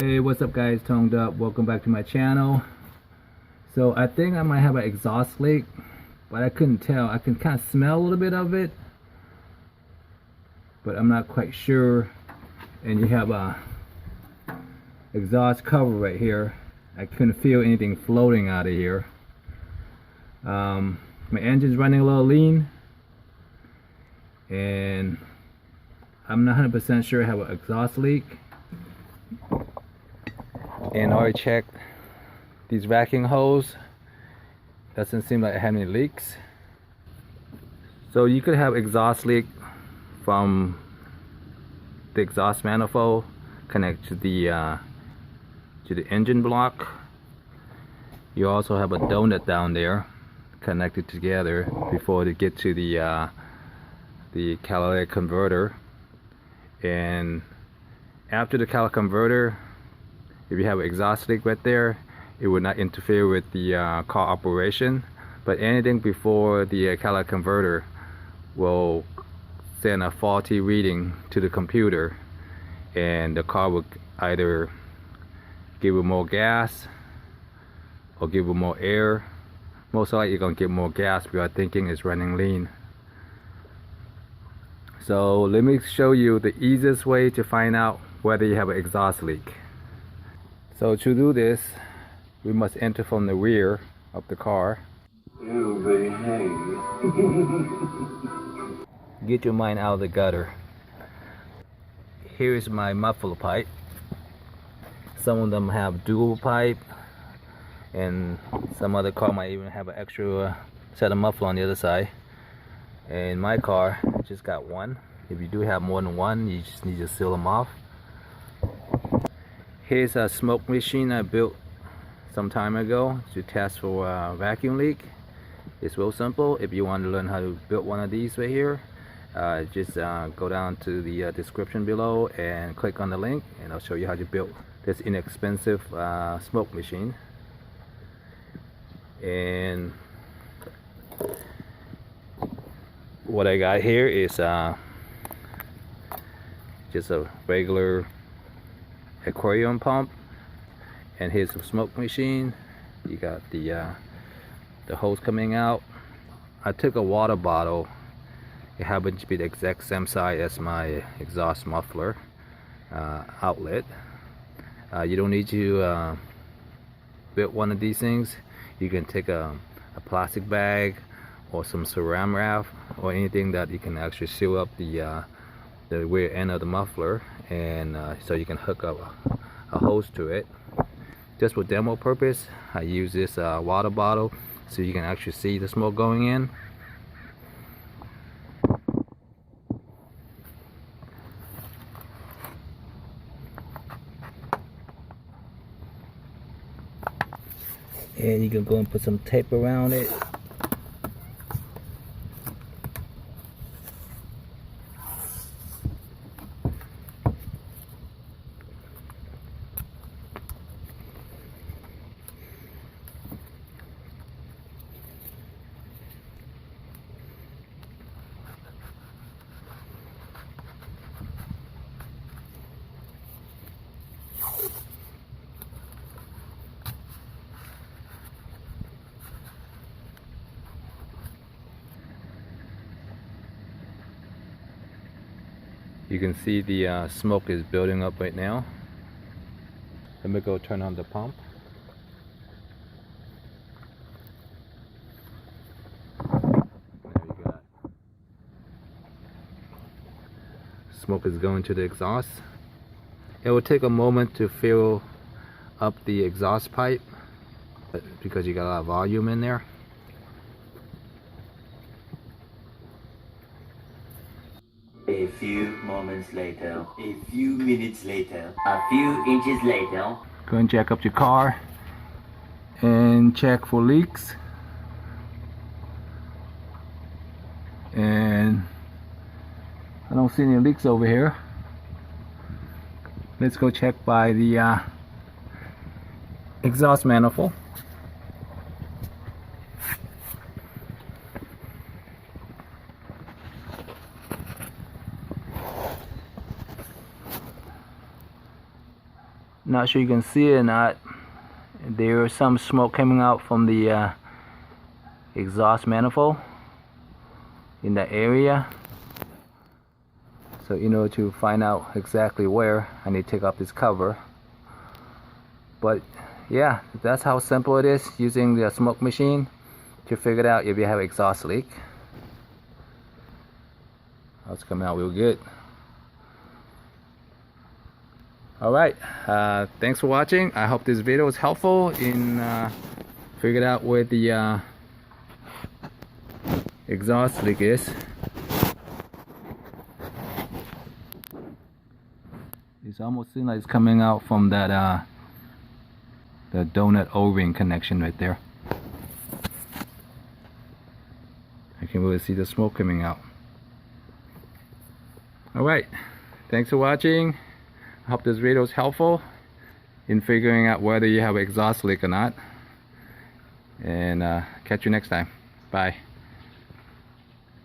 Hey, what's up guys, Toned Up, welcome back to my channel. So I think I might have an exhaust leak, but I couldn't tell. I can kind of smell a little bit of it, but I'm not quite sure. And you have a exhaust cover right here. I couldn't feel anything floating out of here. My engine's running a little lean, and I'm not 100% sure I have an exhaust leak. And I already checked these vacuum hose. Doesn't seem like it had any leaks. So you could have exhaust leak from the exhaust manifold connect to the engine block. You also have a donut down there connected together before they get to the catalytic converter. And after the catalytic converter, if you have an exhaust leak right there, it would not interfere with the car operation. But anything before the catalytic converter will send a faulty reading to the computer, and the car will either give it more gas or give it more air. Most likely you're going to get more gas because I'm thinking it's running lean. So let me show you the easiest way to find out whether you have an exhaust leak. So to do this, we must enter from the rear of the car. You behave. Get your mind out of the gutter. Here is my muffler pipe. Some of them have DUBB pipe, and some other car might even have an extra set of muffler on the other side. In my car, I just got one. If you do have more than one, you just need to seal them off. Here's a smoke machine I built some time ago to test for a vacuum leak. It's real simple. If you want to learn how to build one of these right here, just go down to the description below and click on the link, and I'll show you how to build this inexpensive smoke machine. And what I got here is just a regular aquarium pump, and here's the smoke machine. You got the hose coming out. I took a water bottle. It happens to be the exact same size as my exhaust muffler outlet. You don't need to build one of these things. You can take a plastic bag or some saran wrap or anything that you can actually seal up the rear end of the muffler, and so you can hook up a hose to it. Just for demo purpose, I use this water bottle so you can actually see the smoke going in. And you can go and put some tape around it. You can see the smoke is building up right now. Let me go turn on the pump. There you got. Smoke is going to the exhaust. It will take a moment to fill up the exhaust pipe because you got a lot of volume in there. A few moments later, a few minutes later, a few inches later. Go and jack up your car and check for leaks. And I don't see any leaks over here. Let's go check by the exhaust manifold. Not sure you can see it or not. There is some smoke coming out from the exhaust manifold in that area. So in order to find out exactly where, I need to take off this cover. But yeah, that's how simple it is using the smoke machine to figure out if you have exhaust leak. Oh, it's coming out real good. Alright, thanks for watching. I hope this video was helpful in figuring out where the exhaust leak is. It almost seems like it's coming out from that the donut O-ring connection right there. I can really see the smoke coming out. Alright, thanks for watching. I hope this video is helpful in figuring out whether you have exhaust leak or not. And catch you next time. Bye.